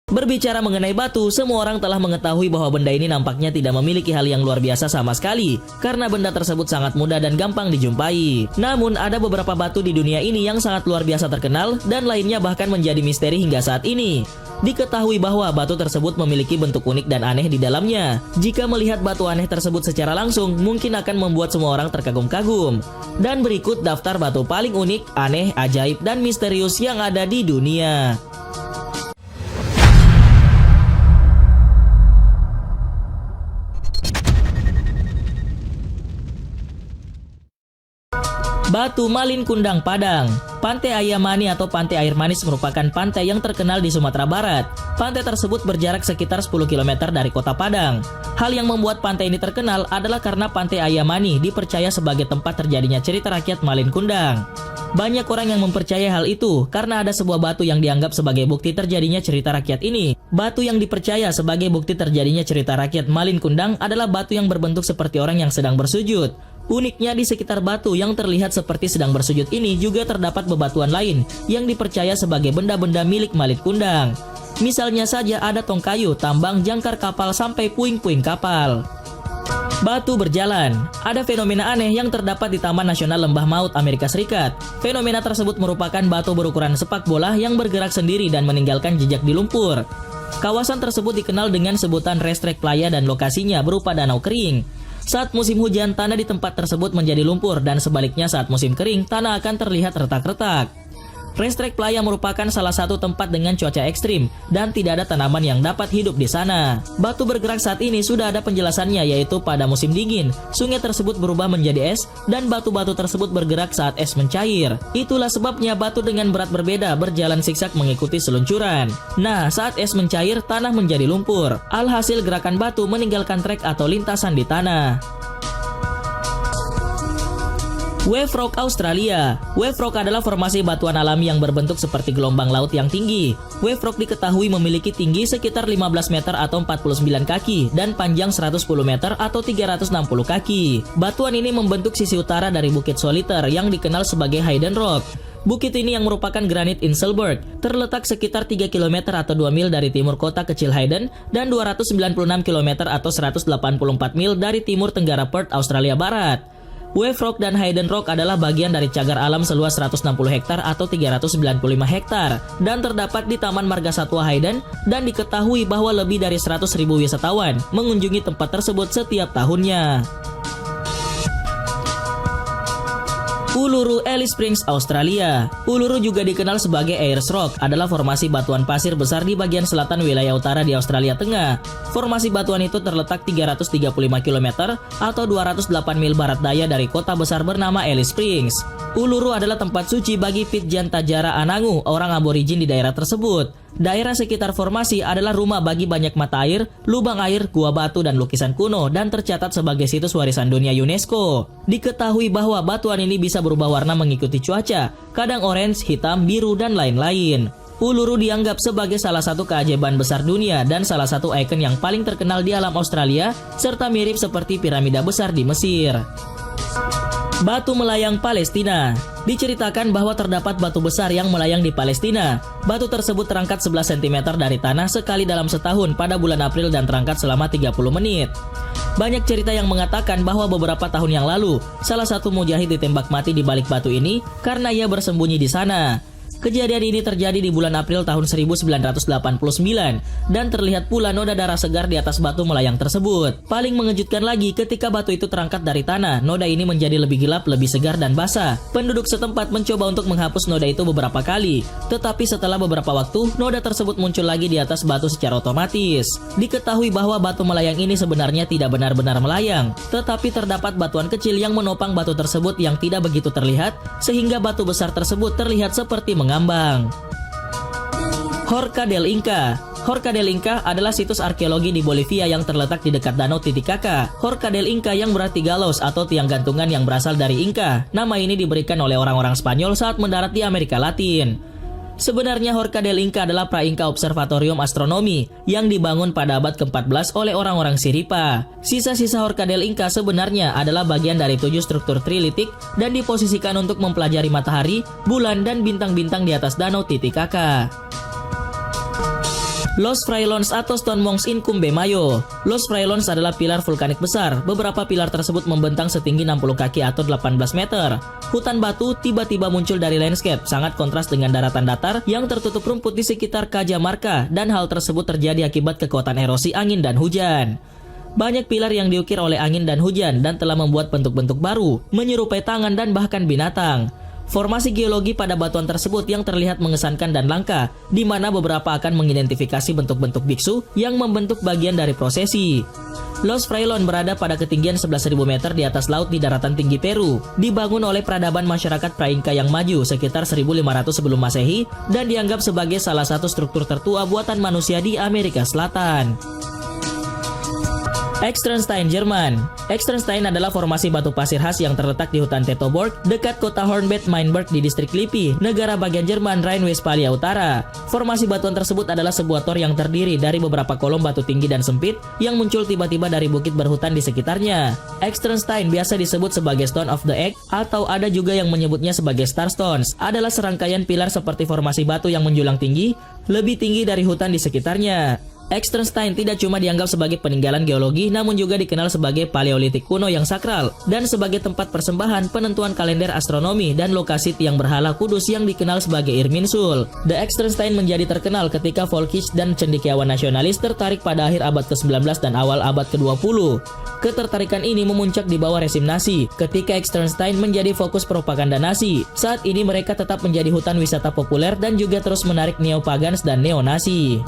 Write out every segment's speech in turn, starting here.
Berbicara mengenai batu, semua orang telah mengetahui bahwa benda ini nampaknya tidak memiliki hal yang luar biasa sama sekali, karena benda tersebut sangat mudah dan gampang dijumpai. Namun, ada beberapa batu di dunia ini yang sangat luar biasa terkenal, dan lainnya bahkan menjadi misteri hingga saat ini. Diketahui bahwa batu tersebut memiliki bentuk unik dan aneh di dalamnya. Jika melihat batu aneh tersebut secara langsung, mungkin akan membuat semua orang terkagum-kagum. Dan berikut daftar batu paling unik, aneh, ajaib, dan misterius yang ada di dunia. Batu Malin Kundang Padang. Pantai Ayamani atau Pantai Air Manis merupakan pantai yang terkenal di Sumatera Barat. Pantai tersebut berjarak sekitar 10 km dari kota Padang. Hal yang membuat pantai ini terkenal adalah karena Pantai Ayamani dipercaya sebagai tempat terjadinya cerita rakyat Malin Kundang. Banyak orang yang mempercayai hal itu karena ada sebuah batu yang dianggap sebagai bukti terjadinya cerita rakyat ini. Batu yang dipercaya sebagai bukti terjadinya cerita rakyat Malin Kundang adalah batu yang berbentuk seperti orang yang sedang bersujud. Uniknya di sekitar batu yang terlihat seperti sedang bersujud ini juga terdapat bebatuan lain yang dipercaya sebagai benda-benda milik Malin Kundang. Misalnya saja ada tong kayu, tambang, jangkar kapal, sampai puing-puing kapal. Batu berjalan. Ada fenomena aneh yang terdapat di Taman Nasional Lembah Maut Amerika Serikat. Fenomena tersebut merupakan batu berukuran sepak bola yang bergerak sendiri dan meninggalkan jejak di lumpur. Kawasan tersebut dikenal dengan sebutan Racetrack Playa dan lokasinya berupa danau kering. Saat musim hujan, tanah di tempat tersebut menjadi lumpur dan sebaliknya saat musim kering, tanah akan terlihat retak-retak. Racetrack Playa merupakan salah satu tempat dengan cuaca ekstrim dan tidak ada tanaman yang dapat hidup di sana. Batu bergerak saat ini sudah ada penjelasannya, yaitu pada musim dingin, sungai tersebut berubah menjadi es dan batu-batu tersebut bergerak saat es mencair. Itulah sebabnya batu dengan berat berbeda berjalan siksak mengikuti seluncuran. Nah, saat es mencair, tanah menjadi lumpur. Alhasil gerakan batu meninggalkan trek atau lintasan di tanah. Wave Rock Australia. Wave Rock adalah formasi batuan alami yang berbentuk seperti gelombang laut yang tinggi. Wave Rock diketahui memiliki tinggi sekitar 15 meter atau 49 kaki dan panjang 110 meter atau 360 kaki. Batuan ini membentuk sisi utara dari Bukit Solitaire yang dikenal sebagai Hayden Rock. Bukit ini yang merupakan granit Inselberg terletak sekitar 3 km atau 2 mil dari timur kota kecil Hayden dan 296 km atau 184 mil dari timur tenggara Perth, Australia Barat. Wave Rock dan Hayden Rock adalah bagian dari cagar alam seluas 160 hektar atau 395 hektar dan terdapat di Taman Marga Satwa Hayden, dan diketahui bahwa lebih dari 100.000 wisatawan mengunjungi tempat tersebut setiap tahunnya. Uluru Alice Springs, Australia. Uluru juga dikenal sebagai Ayers Rock, adalah formasi batuan pasir besar di bagian selatan wilayah utara di Australia Tengah. Formasi batuan itu terletak 335 km atau 208 mil barat daya dari kota besar bernama Alice Springs. Uluru adalah tempat suci bagi Pitjantjatjara Tajara Anangu, orang aborigin di daerah tersebut. Daerah sekitar formasi adalah rumah bagi banyak mata air, lubang air, gua batu, dan lukisan kuno, dan tercatat sebagai situs warisan dunia UNESCO. Diketahui bahwa batuan ini bisa berubah warna mengikuti cuaca, kadang orange, hitam, biru, dan lain-lain. Uluru dianggap sebagai salah satu keajaiban besar dunia dan salah satu ikon yang paling terkenal di alam Australia, serta mirip seperti piramida besar di Mesir. Batu melayang Palestina. Diceritakan bahwa terdapat batu besar yang melayang di Palestina. Batu tersebut terangkat 11 cm dari tanah sekali dalam setahun pada bulan April dan terangkat selama 30 menit. Banyak cerita yang mengatakan bahwa beberapa tahun yang lalu, salah satu mujahid ditembak mati di balik batu ini karena ia bersembunyi di sana. Kejadian ini terjadi di bulan April tahun 1989 dan terlihat pula noda darah segar di atas batu melayang tersebut. Paling mengejutkan lagi, ketika batu itu terangkat dari tanah, noda ini menjadi lebih gelap, lebih segar dan basah. Penduduk setempat mencoba untuk menghapus noda itu beberapa kali, tetapi setelah beberapa waktu, noda tersebut muncul lagi di atas batu secara otomatis. Diketahui bahwa batu melayang ini sebenarnya tidak benar-benar melayang, tetapi terdapat batuan kecil yang menopang batu tersebut yang tidak begitu terlihat, sehingga batu besar tersebut terlihat seperti mengambang. Horca del Inca. Horca del Inca adalah situs arkeologi di Bolivia yang terletak di dekat Danau Titicaca. Horca del Inca yang berarti galos atau tiang gantungan yang berasal dari Inca. Nama ini diberikan oleh orang-orang Spanyol saat mendarat di Amerika Latin. Sebenarnya Horca del Inca adalah pra-Inca Observatorium Astronomi yang dibangun pada abad ke-14 oleh orang-orang Siripa. Sisa-sisa Horca del Inca sebenarnya adalah bagian dari 7 struktur trilitik dan diposisikan untuk mempelajari matahari, bulan, dan bintang-bintang di atas Danau Titicaca. Los Frailons atau Stone Monks Incumbe Mayo. Los Frailons adalah pilar vulkanik besar. Beberapa pilar tersebut membentang setinggi 60 kaki atau 18 meter. Hutan batu tiba-tiba muncul dari landscape, sangat kontras dengan daratan datar yang tertutup rumput di sekitar Cajamarca, dan hal tersebut terjadi akibat kekuatan erosi angin dan hujan. Banyak pilar yang diukir oleh angin dan hujan dan telah membuat bentuk-bentuk baru, menyerupai tangan dan bahkan binatang. Formasi geologi pada batuan tersebut yang terlihat mengesankan dan langka, di mana beberapa akan mengidentifikasi bentuk-bentuk biksu yang membentuk bagian dari prosesi. Los Frailon berada pada ketinggian 11.000 meter di atas laut di daratan tinggi Peru, dibangun oleh peradaban masyarakat pra-Inca yang maju sekitar 1500 sebelum Masehi dan dianggap sebagai salah satu struktur tertua buatan manusia di Amerika Selatan. Externstein, Jerman. Externstein adalah formasi batu pasir khas yang terletak di hutan Teutoburg, dekat kota Hornbach-Mainburg di distrik Lippe, negara bagian Jerman Rhine-Westphalia Utara. Formasi batuan tersebut adalah sebuah tor yang terdiri dari beberapa kolom batu tinggi dan sempit yang muncul tiba-tiba dari bukit berhutan di sekitarnya. Externstein biasa disebut sebagai Stone of the Egg atau ada juga yang menyebutnya sebagai Star Stones. Adalah serangkaian pilar seperti formasi batu yang menjulang tinggi, lebih tinggi dari hutan di sekitarnya. Externstein tidak cuma dianggap sebagai peninggalan geologi, namun juga dikenal sebagai Paleolitik kuno yang sakral dan sebagai tempat persembahan, penentuan kalender astronomi, dan lokasi tiang berhala kudus yang dikenal sebagai Irminsul. The Externstein menjadi terkenal ketika Volkisch dan cendekiawan nasionalis tertarik pada akhir abad ke-19 dan awal abad ke-20. Ketertarikan ini memuncak di bawah rezim Nazi ketika Externstein menjadi fokus propaganda Nazi. Saat ini mereka tetap menjadi hutan wisata populer dan juga terus menarik neo-pagans dan neo-Nazi.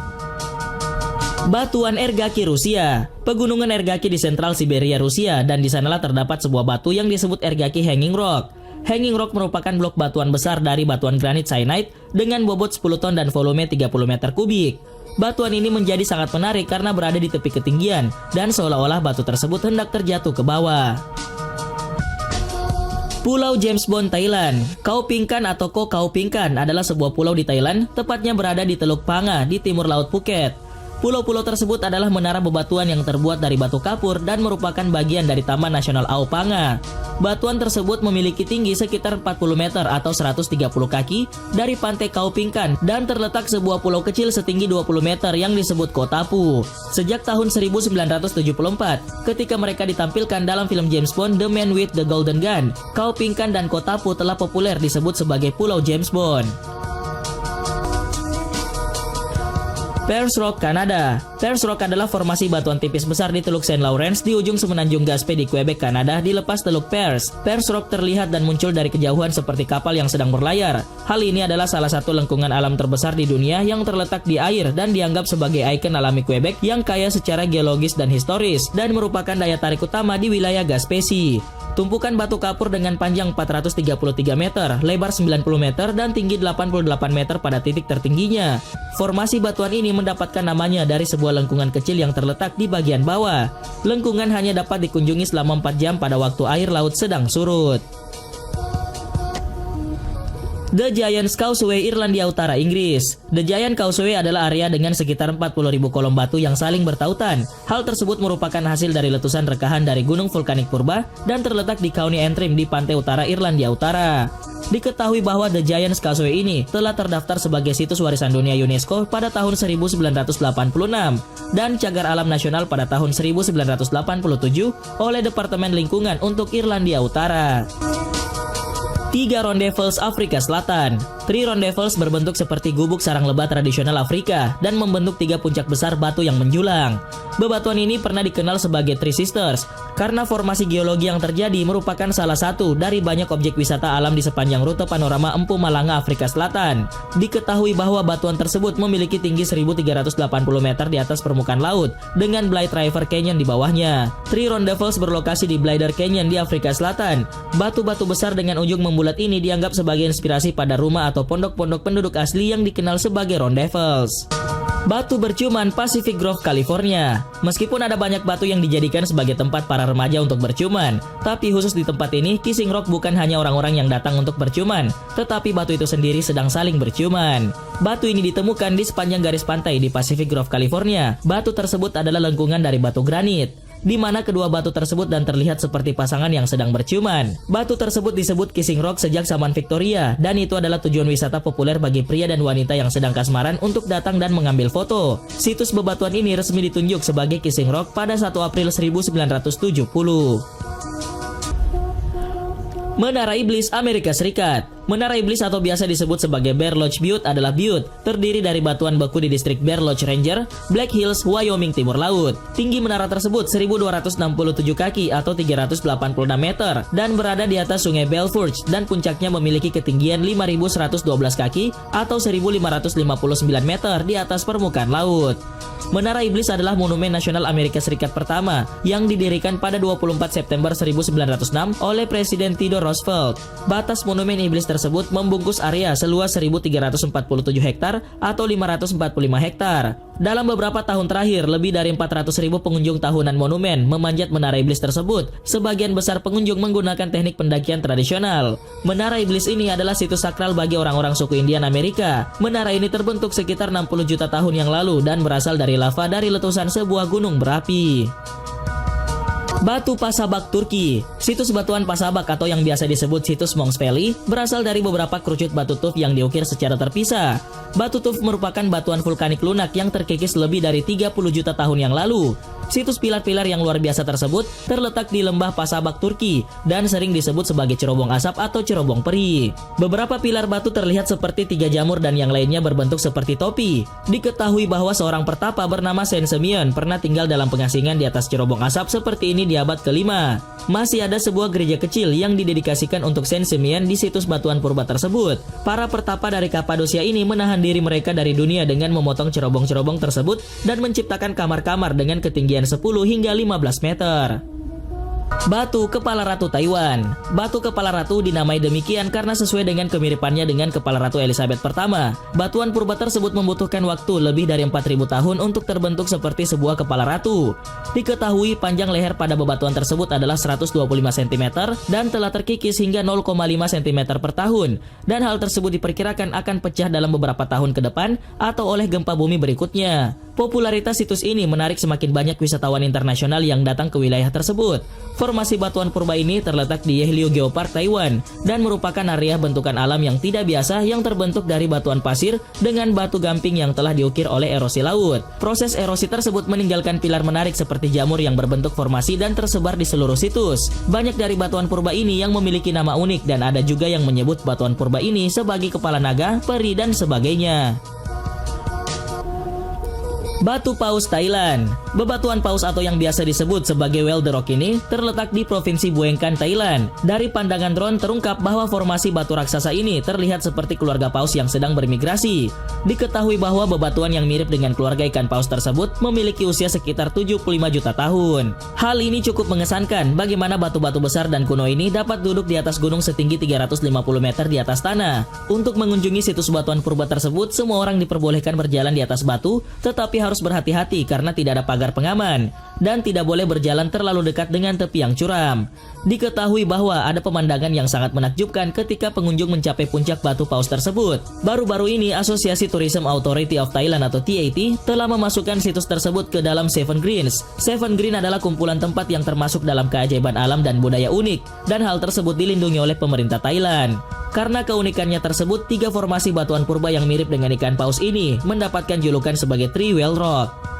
Batuan Ergaki, Rusia. Pegunungan Ergaki di sentral Siberia, Rusia, dan di sanalah terdapat sebuah batu yang disebut Ergaki Hanging Rock. Hanging Rock merupakan blok batuan besar dari batuan granit syenite dengan bobot 10 ton dan volume 30 meter kubik. Batuan ini menjadi sangat menarik karena berada di tepi ketinggian dan seolah-olah batu tersebut hendak terjatuh ke bawah. Pulau James Bond, Thailand. Khao Ping Kan atau Koh Khao Ping Kan adalah sebuah pulau di Thailand, tepatnya berada di Teluk Panga di timur laut Phuket. Pulau-pulau tersebut adalah menara bebatuan yang terbuat dari batu kapur dan merupakan bagian dari Taman Nasional Ao Panga. Batuan tersebut memiliki tinggi sekitar 40 meter atau 130 kaki dari pantai Khao Ping Kan dan terletak sebuah pulau kecil setinggi 20 meter yang disebut Koh Tapu. Sejak tahun 1974, ketika mereka ditampilkan dalam film James Bond The Man with the Golden Gun, Khao Ping Kan dan Koh Tapu telah populer disebut sebagai Pulau James Bond. Pears Rock, Kanada. Pears Rock adalah formasi batuan tipis besar di Teluk Saint Lawrence di ujung semenanjung Gaspé di Quebec, Kanada, di lepas Teluk Pears. Pears Rock terlihat dan muncul dari kejauhan seperti kapal yang sedang berlayar. Hal ini adalah salah satu lengkungan alam terbesar di dunia yang terletak di air dan dianggap sebagai ikon alami Quebec yang kaya secara geologis dan historis dan merupakan daya tarik utama di wilayah Gaspésie. Tumpukan batu kapur dengan panjang 433 meter, lebar 90 meter, dan tinggi 88 meter pada titik tertingginya. Formasi batuan ini mendapatkan namanya dari sebuah lengkungan kecil yang terletak di bagian bawah. Lengkungan hanya dapat dikunjungi selama 4 jam pada waktu air laut sedang surut. The Giant's Causeway, Irlandia Utara, Inggris. The Giant Causeway adalah area dengan sekitar 40.000 kolom batu yang saling bertautan. Hal tersebut merupakan hasil dari letusan rekahan dari gunung vulkanik purba dan terletak di County Antrim di pantai utara Irlandia Utara. Diketahui bahwa The Giant's Causeway ini telah terdaftar sebagai situs warisan dunia UNESCO pada tahun 1986 dan cagar alam nasional pada tahun 1987 oleh Departemen Lingkungan untuk Irlandia Utara. 3 Ronde Falls, Afrika Selatan. 3 Ronde Falls berbentuk seperti gubuk sarang lebah tradisional Afrika dan membentuk 3 puncak besar batu yang menjulang. Bebatuan ini pernah dikenal sebagai Three Sisters karena formasi geologi yang terjadi merupakan salah satu dari banyak objek wisata alam di sepanjang rute panorama Empu Malanga, Afrika Selatan. Diketahui bahwa batuan tersebut memiliki tinggi 1.380 meter di atas permukaan laut dengan Blythe River Canyon di bawahnya. 3 Ronde Falls berlokasi di Blythe Canyon di Afrika Selatan. Batu-batu besar dengan ujung membulat ini dianggap sebagai inspirasi pada rumah atau pondok-pondok penduduk asli yang dikenal sebagai Ronde Falls. Batu bercuman, Pacific Grove, California. Meskipun ada banyak batu yang dijadikan sebagai tempat para remaja untuk bercuman, tapi khusus di tempat ini, Kissing Rock bukan hanya orang-orang yang datang untuk bercuman, tetapi batu itu sendiri sedang saling bercuman. Batu ini ditemukan di sepanjang garis pantai di Pacific Grove, California. Batu tersebut adalah lengkungan dari batu granit. di mana kedua batu tersebut dan terlihat seperti pasangan yang sedang berciuman. Batu tersebut disebut Kissing Rock sejak zaman Victoria, dan itu adalah tujuan wisata populer bagi pria dan wanita yang sedang kasmaran untuk datang dan mengambil foto. Situs bebatuan ini resmi ditunjuk sebagai Kissing Rock pada 1 April 1970. Menara Iblis Amerika Serikat. Menara Iblis atau biasa disebut sebagai Bear Lodge Butte adalah butte, terdiri dari batuan beku di distrik Bear Lodge Ranger, Black Hills, Wyoming Timur Laut. Tinggi menara tersebut 1.267 kaki atau 386 meter dan berada di atas sungai Belforge, dan puncaknya memiliki ketinggian 5.112 kaki atau 1.559 meter di atas permukaan laut. Menara Iblis adalah monumen nasional Amerika Serikat pertama yang didirikan pada 24 September 1906 oleh Presiden Theodore Roosevelt. Batas monumen Iblis tersebut membungkus area seluas 1.347 hektar atau 545 hektar. Dalam beberapa tahun terakhir, lebih dari 400.000 pengunjung tahunan monumen memanjat Menara Iblis tersebut. Sebagian besar pengunjung menggunakan teknik pendakian tradisional. Menara Iblis ini adalah situs sakral bagi orang-orang suku Indian Amerika. Menara ini terbentuk sekitar 60 juta tahun yang lalu dan berasal dari lava dari letusan sebuah gunung berapi. Batu Pasabak Turki. Situs batuan Pasabak atau yang biasa disebut situs Monks Valley berasal dari beberapa kerucut batu tuf yang diukir secara terpisah. Batu tuf merupakan batuan vulkanik lunak yang terkikis lebih dari 30 juta tahun yang lalu. Situs pilar-pilar yang luar biasa tersebut terletak di lembah Pasabak, Turki, dan sering disebut sebagai cerobong asap atau cerobong peri. Beberapa pilar batu terlihat seperti tiga jamur dan yang lainnya berbentuk seperti topi. Diketahui bahwa seorang pertapa bernama Saint Simeon pernah tinggal dalam pengasingan di atas cerobong asap seperti ini di abad ke-5. Masih ada sebuah gereja kecil yang didedikasikan untuk Saint Simeon di situs batuan purba tersebut. Para pertapa dari Kapadosia ini menahan diri mereka dari dunia dengan memotong cerobong-cerobong tersebut dan menciptakan kamar-kamar dengan ketinggian 10 hingga 15 meter. Batu Kepala Ratu Taiwan. Batu Kepala Ratu dinamai demikian karena sesuai dengan kemiripannya dengan Kepala Ratu Elizabeth pertama. Batuan purba tersebut membutuhkan waktu lebih dari 4.000 tahun untuk terbentuk seperti sebuah kepala ratu. Diketahui panjang leher pada bebatuan tersebut adalah 125 cm dan telah terkikis hingga 0,5 cm per tahun. Dan hal tersebut diperkirakan akan pecah dalam beberapa tahun ke depan atau oleh gempa bumi berikutnya. Popularitas situs ini menarik semakin banyak wisatawan internasional yang datang ke wilayah tersebut. Formasi batuan purba ini terletak di Yeollio Geopark, Taiwan, dan merupakan area bentukan alam yang tidak biasa yang terbentuk dari batuan pasir dengan batu gamping yang telah diukir oleh erosi laut. Proses erosi tersebut meninggalkan pilar menarik seperti jamur yang berbentuk formasi dan tersebar di seluruh situs. Banyak dari batuan purba ini yang memiliki nama unik dan ada juga yang menyebut batuan purba ini sebagai kepala naga, peri, dan sebagainya. Batu Paus Thailand. Bebatuan paus atau yang biasa disebut sebagai Well the Rock ini terletak di Provinsi Buengkan, Thailand. Dari pandangan drone terungkap bahwa formasi batu raksasa ini terlihat seperti keluarga paus yang sedang bermigrasi. Diketahui bahwa bebatuan yang mirip dengan keluarga ikan paus tersebut memiliki usia sekitar 75 juta tahun. Hal ini cukup mengesankan bagaimana batu-batu besar dan kuno ini dapat duduk di atas gunung setinggi 350 meter di atas tanah. Untuk mengunjungi situs batuan purba tersebut, semua orang diperbolehkan berjalan di atas batu, tetapi harus berhati-hati karena tidak ada pagar pengaman dan tidak boleh berjalan terlalu dekat dengan tepi yang curam. Diketahui bahwa ada pemandangan yang sangat menakjubkan ketika pengunjung mencapai puncak batu paus tersebut. Baru-baru ini Asosiasi Tourism Authority of Thailand atau TAT telah memasukkan situs tersebut ke dalam Seven Greens. Seven Green adalah kumpulan tempat yang termasuk dalam keajaiban alam dan budaya unik, dan hal tersebut dilindungi oleh pemerintah Thailand. Karena keunikannya tersebut, 3 formasi batuan purba yang mirip dengan ikan paus ini mendapatkan julukan sebagai Three Well Rock.